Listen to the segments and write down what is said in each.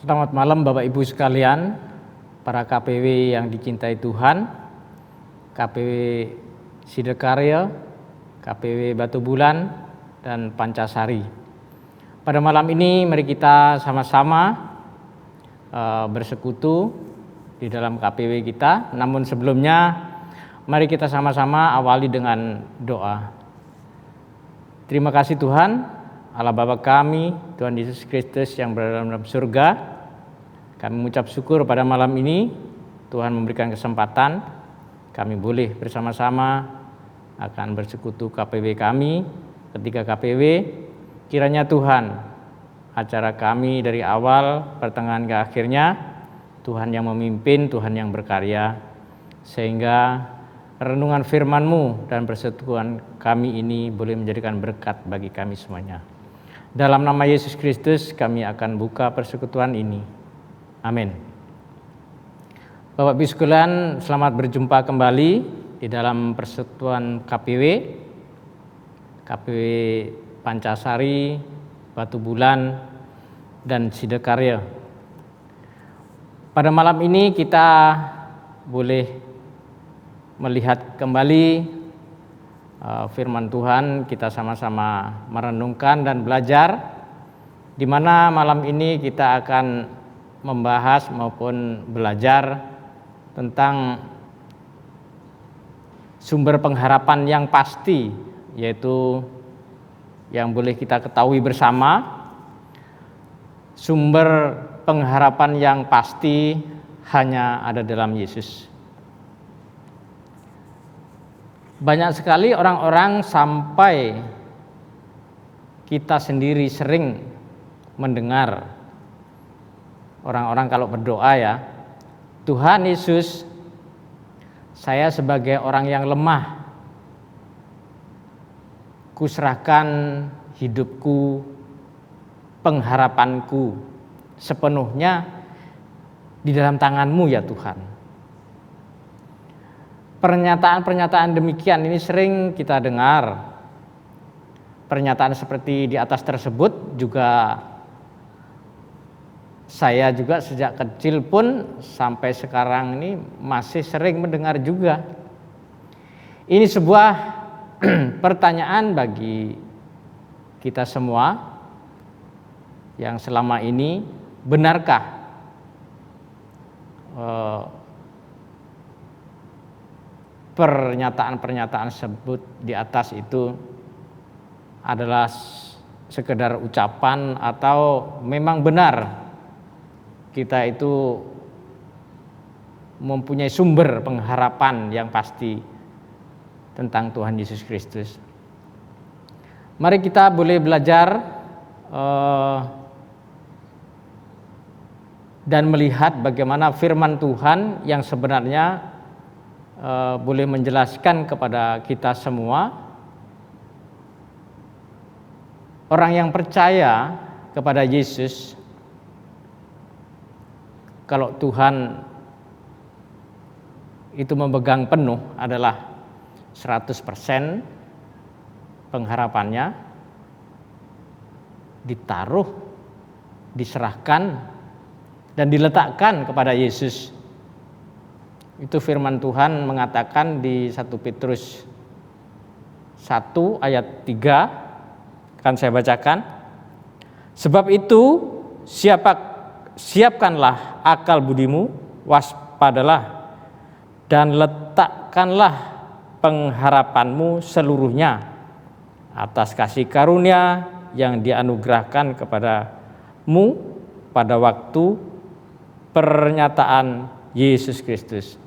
Selamat malam Bapak Ibu sekalian, para KPW yang dicintai Tuhan, KPW Sidekarya, KPW Batu Bulan, dan Pancasari. Pada malam ini mari kita sama-sama bersekutu di dalam KPW kita. Namun sebelumnya mari kita sama-sama awali dengan doa. Terima kasih Tuhan, Allah Bapa kami, Tuhan Yesus Kristus yang berada dalam surga. Kami mengucap syukur pada malam ini Tuhan memberikan kesempatan kami boleh bersama-sama akan bersekutu KPW kami, ketiga KPW. Kiranya Tuhan, acara kami dari awal, pertengahan ke akhirnya, Tuhan yang memimpin, Tuhan yang berkarya, sehingga renungan firman-Mu dan persekutuan kami ini boleh menjadikan berkat bagi kami semuanya. Dalam nama Yesus Kristus kami akan buka persekutuan ini. Amin. Bapak Ibu sekalian, selamat berjumpa kembali di dalam persekutuan KPW Pancasari, Batu Bulan, dan Sidekarya. Pada malam ini kita boleh melihat kembali firman Tuhan, kita sama-sama merenungkan dan belajar, di mana malam ini kita akan membahas maupun belajar tentang sumber pengharapan yang pasti, yaitu yang boleh kita ketahui bersama, sumber pengharapan yang pasti hanya ada dalam Yesus. Banyak sekali orang-orang sampai kita sendiri sering mendengar orang-orang kalau berdoa ya, Tuhan Yesus, saya sebagai orang yang lemah, kuserahkan hidupku, pengharapanku sepenuhnya di dalam tangan-Mu ya Tuhan. Pernyataan-pernyataan demikian ini sering kita dengar. Pernyataan seperti di atas tersebut juga saya juga sejak kecil pun sampai sekarang ini masih sering mendengar juga. Ini sebuah pertanyaan bagi kita semua yang selama ini, benarkah pernyataan-pernyataan tersebut di atas itu adalah sekedar ucapan atau memang benar kita itu mempunyai sumber pengharapan yang pasti tentang Tuhan Yesus Kristus. Mari kita boleh belajar dan melihat bagaimana firman Tuhan yang sebenarnya boleh menjelaskan kepada kita semua, orang yang percaya kepada Yesus. Kalau Tuhan itu memegang penuh adalah 100% pengharapannya, ditaruh, diserahkan, dan diletakkan kepada Yesus. Itu firman Tuhan mengatakan di 1 Petrus 1 ayat 3, akan saya bacakan. Sebab itu siapkanlah akal budimu, waspadalah, dan letakkanlah pengharapanmu seluruhnya atas kasih karunia yang dianugerahkan kepadamu pada waktu pernyataan Yesus Kristus.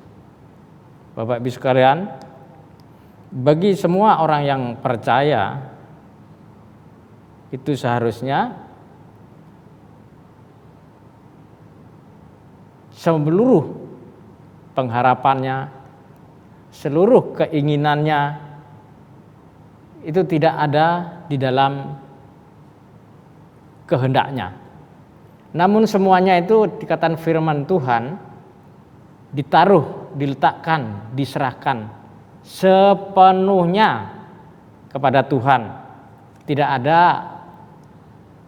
Bapak Ibu sekalian, bagi semua orang yang percaya, itu seharusnya seluruh pengharapannya, seluruh keinginannya itu tidak ada di dalam kehendaknya. Namun semuanya itu dikatakan firman Tuhan ditaruh, diletakkan, diserahkan sepenuhnya kepada Tuhan. Tidak ada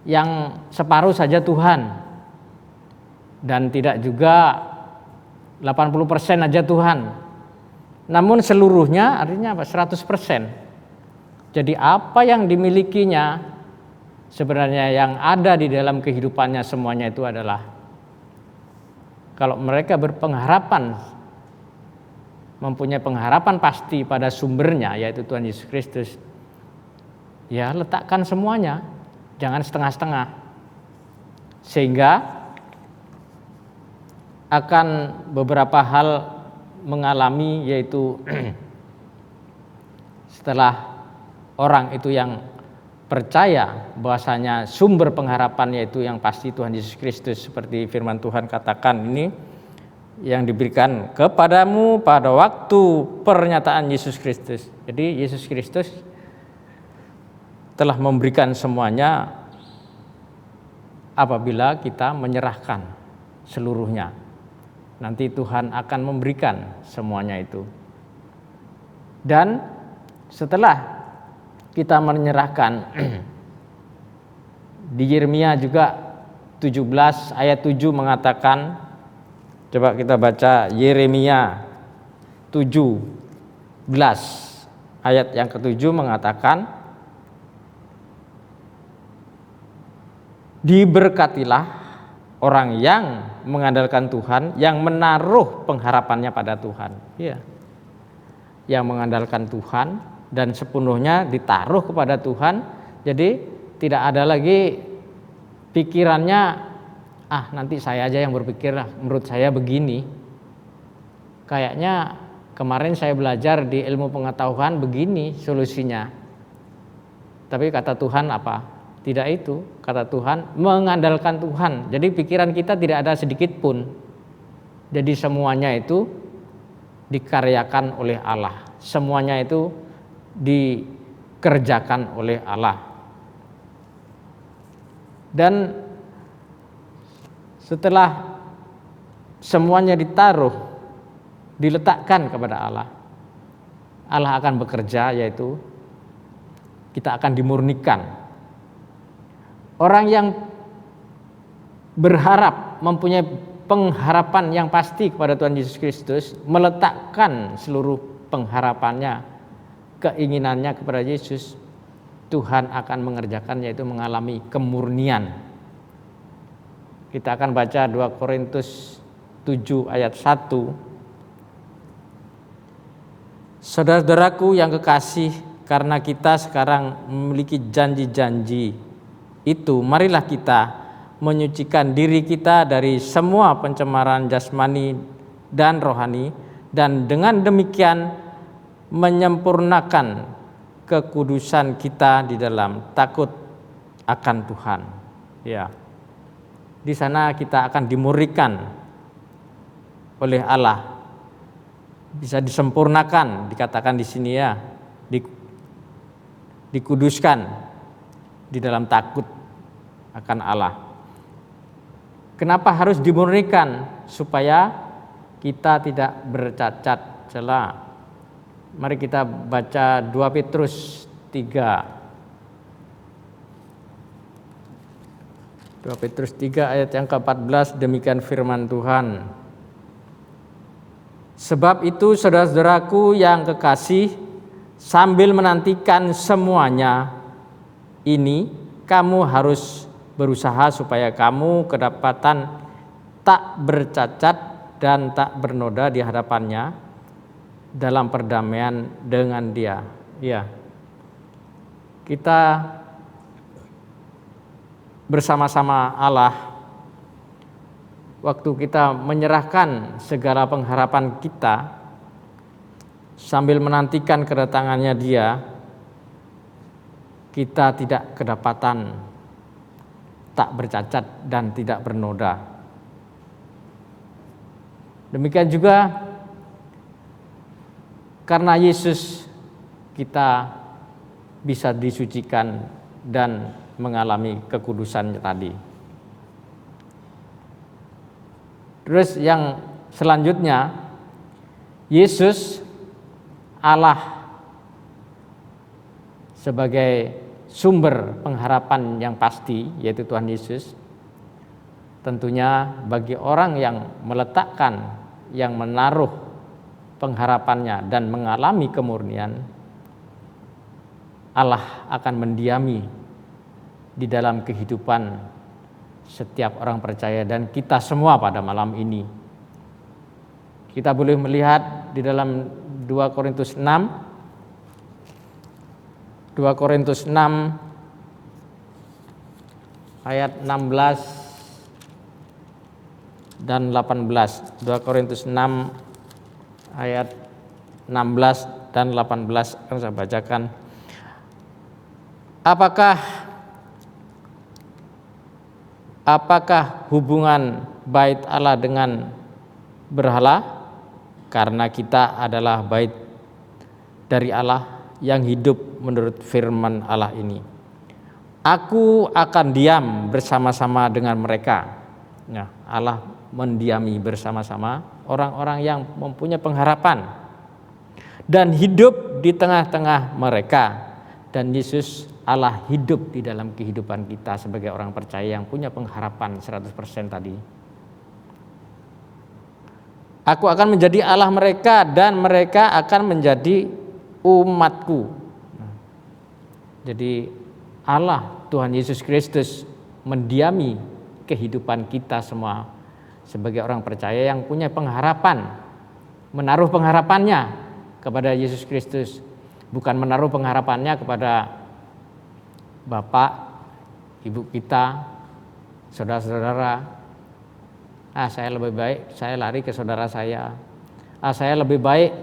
yang separuh saja Tuhan. dan tidak juga 80% aja Tuhan. Namun seluruhnya artinya apa? 100%. Jadi apa yang dimilikinya sebenarnya yang ada di dalam kehidupannya semuanya itu adalah, kalau mereka berpengharapan, mempunyai pengharapan pasti pada sumbernya yaitu Tuhan Yesus Kristus, ya letakkan semuanya, jangan setengah-setengah, sehingga akan beberapa hal mengalami, yaitu setelah orang itu yang percaya bahwasanya sumber pengharapan yaitu yang pasti Tuhan Yesus Kristus, seperti firman Tuhan katakan ini, yang diberikan kepadamu pada waktu pernyataan Yesus Kristus. Jadi Yesus Kristus telah memberikan semuanya apabila kita menyerahkan seluruhnya. Nanti Tuhan akan memberikan semuanya itu. Dan setelah kita menyerahkan, di Yeremia juga 17 ayat 7 mengatakan, coba kita baca Yeremia 17 ayat yang ke-7 mengatakan, diberkatilah orang yang mengandalkan Tuhan, yang menaruh pengharapannya pada Tuhan. Ya. Yang mengandalkan Tuhan dan sepenuhnya ditaruh kepada Tuhan. Jadi tidak ada lagi pikirannya, nanti saya aja yang berpikir lah, menurut saya begini. Kayaknya kemarin saya belajar di ilmu pengetahuan begini solusinya. Tapi kata Tuhan apa? Tidak itu, kata Tuhan, mengandalkan Tuhan. Jadi pikiran kita tidak ada sedikit pun. Jadi semuanya itu dikaryakan oleh Allah. Semuanya itu dikerjakan oleh Allah. Dan setelah semuanya ditaruh, diletakkan kepada Allah, Allah akan bekerja, yaitu kita akan dimurnikan. Orang yang berharap, mempunyai pengharapan yang pasti kepada Tuhan Yesus Kristus, meletakkan seluruh pengharapannya, keinginannya kepada Yesus, Tuhan akan mengerjakan, yaitu mengalami kemurnian. Kita akan baca 2 Korintus 7 ayat 1. Saudara-saudaraku yang kekasih, karena kita sekarang memiliki janji-janji itu, marilah kita menyucikan diri kita dari semua pencemaran jasmani dan rohani, dan dengan demikian menyempurnakan kekudusan kita di dalam takut akan Tuhan. Ya. Di sana kita akan dimurnikan oleh Allah. Bisa disempurnakan, dikatakan di sini ya, dikuduskan di dalam takut akan Allah. Kenapa harus dimurnikan? Supaya kita tidak bercacat cela. Mari kita baca 2 Petrus 3. 2 Petrus 3 ayat yang ke-14, demikian firman Tuhan. Sebab itu saudara-saudaraku yang kekasih, sambil menantikan semuanya ini, kamu harus berusaha supaya kamu kedapatan tak bercacat dan tak bernoda di hadapannya dalam perdamaian dengan Dia. Ya. Kita bersama-sama Allah, waktu kita menyerahkan segala pengharapan kita sambil menantikan kedatangannya Dia, kita tidak kedapatan tak bercacat dan tidak bernoda. Demikian juga karena Yesus kita bisa disucikan dan mengalami kekudusan tadi. Terus yang selanjutnya, Yesus Allah sebagai sumber pengharapan yang pasti, yaitu Tuhan Yesus, tentunya bagi orang yang meletakkan, yang menaruh pengharapannya dan mengalami kemurnian, Allah akan mendiami di dalam kehidupan setiap orang percaya dan kita semua pada malam ini. Kita boleh melihat di dalam 2 Korintus 6 ayat 16 dan 18. 2 Korintus 6 ayat 16 dan 18 akan saya bacakan. Apakah hubungan bait Allah dengan berhala? Karena kita adalah bait dari Allah yang hidup menurut firman Allah ini. Aku akan diam bersama-sama dengan mereka. Nah, Allah mendiami bersama-sama orang-orang yang mempunyai pengharapan dan hidup di tengah-tengah mereka. Dan Yesus Allah hidup di dalam kehidupan kita sebagai orang percaya yang punya pengharapan 100% tadi. Aku akan menjadi Allah mereka dan mereka akan menjadi umatku. Jadi Allah Tuhan Yesus Kristus mendiami kehidupan kita semua sebagai orang percaya yang punya pengharapan, menaruh pengharapannya kepada Yesus Kristus, bukan menaruh pengharapannya kepada bapak, ibu kita, saudara-saudara. Saya lebih baik saya lari ke saudara saya. Saya lebih baik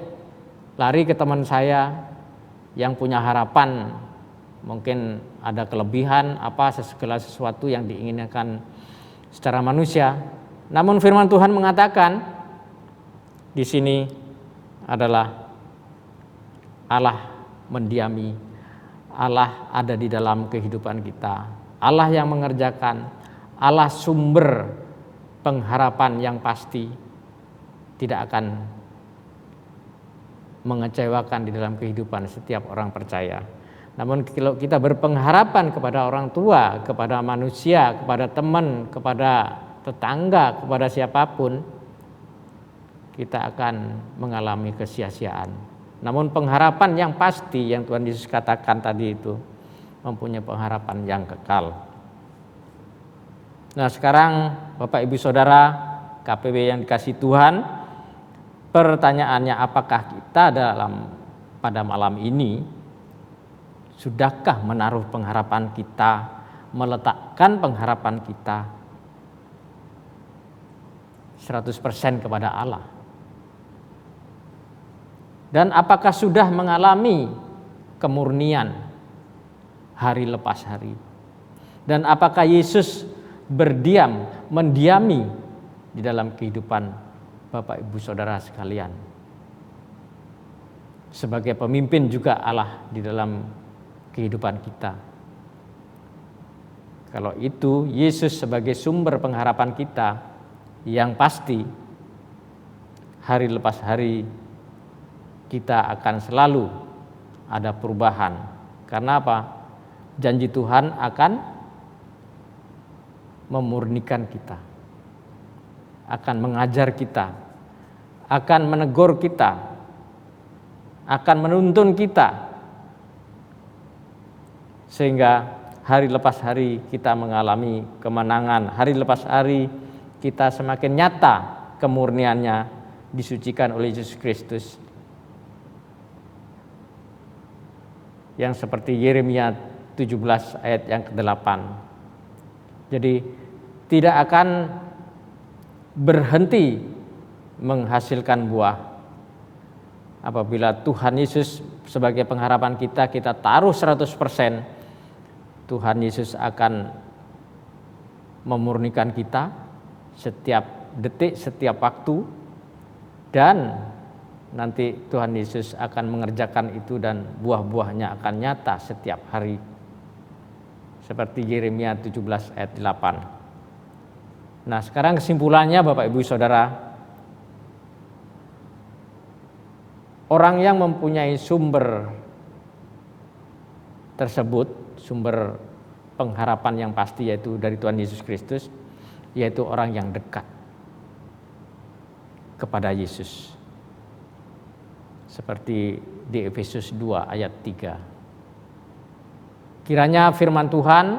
lari ke teman saya yang punya harapan, mungkin ada kelebihan segala sesuatu yang diinginkan secara manusia. Namun firman Tuhan mengatakan di sini adalah Allah mendiami, Allah ada di dalam kehidupan kita, Allah yang mengerjakan, Allah sumber pengharapan yang pasti, tidak akan mengecewakan di dalam kehidupan setiap orang percaya. Namun kalau kita berpengharapan kepada orang tua, kepada manusia, kepada teman, kepada tetangga, kepada siapapun, kita akan mengalami kesia-siaan. Namun pengharapan yang pasti yang Tuhan Yesus katakan tadi itu mempunyai pengharapan yang kekal. Nah, sekarang Bapak Ibu Saudara KPW yang dikasihi Tuhan, pertanyaannya, apakah kita pada malam ini sudahkah menaruh pengharapan kita, meletakkan pengharapan kita 100% kepada Allah? Dan apakah sudah mengalami kemurnian hari lepas hari? Dan apakah Yesus mendiami di dalam kehidupan Bapak Ibu Saudara sekalian? Sebagai pemimpin juga Allah di dalam kehidupan kita. Kalau itu Yesus sebagai sumber pengharapan kita, yang pasti hari lepas hari kita akan selalu ada perubahan. Karena apa? Janji Tuhan akan memurnikan kita, akan mengajar kita, akan menegur kita, akan menuntun kita, sehingga hari lepas hari kita mengalami kemenangan, hari lepas hari kita semakin nyata kemurniannya disucikan oleh Yesus Kristus. Yang seperti Yeremia 17 ayat yang ke-8. Jadi tidak akan berhenti menghasilkan buah. Apabila Tuhan Yesus sebagai pengharapan kita taruh 100%, Tuhan Yesus akan memurnikan kita setiap detik, setiap waktu, dan nanti Tuhan Yesus akan mengerjakan itu dan buah-buahnya akan nyata setiap hari. Seperti Yeremia 17 ayat 8. Nah, sekarang kesimpulannya Bapak Ibu Saudara, orang yang mempunyai sumber tersebut, sumber pengharapan yang pasti yaitu dari Tuhan Yesus Kristus, yaitu orang yang dekat kepada Yesus. Seperti di Efesus 2 ayat 3. Kiranya firman Tuhan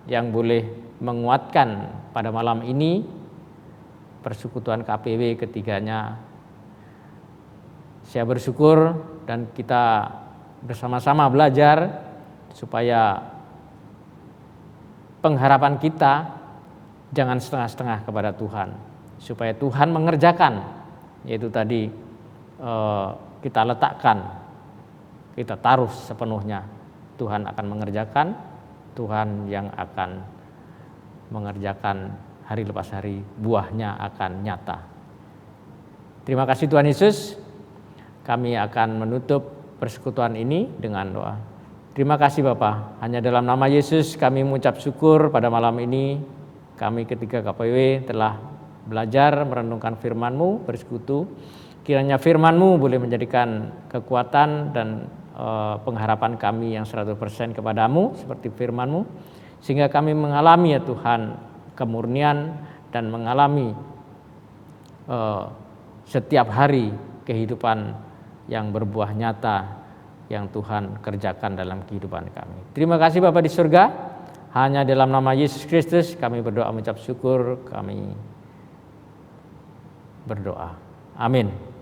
yang boleh menguatkan pada malam ini persekutuan KPW ketiganya. Saya bersyukur dan kita bersama-sama belajar supaya pengharapan kita jangan setengah-setengah kepada Tuhan, supaya Tuhan mengerjakan, yaitu tadi kita letakkan, kita taruh sepenuhnya. Tuhan akan mengerjakan, Tuhan yang akan mengerjakan hari lepas hari, buahnya akan nyata. Terima kasih Tuhan Yesus. Kami akan menutup persekutuan ini dengan doa. Terima kasih Bapa, hanya dalam nama Yesus kami mengucap syukur pada malam ini. Kami ketiga KPW telah belajar merenungkan firman-Mu, bersekutu. Kiranya firman-Mu boleh menjadikan kekuatan dan pengharapan kami yang 100% kepadamu seperti firman-Mu, sehingga kami mengalami ya Tuhan kemurnian dan mengalami setiap hari kehidupan yang berbuah nyata yang Tuhan kerjakan dalam kehidupan kami. Terima kasih Bapa di surga, hanya dalam nama Yesus Kristus kami berdoa mengucap syukur, kami berdoa. Amin.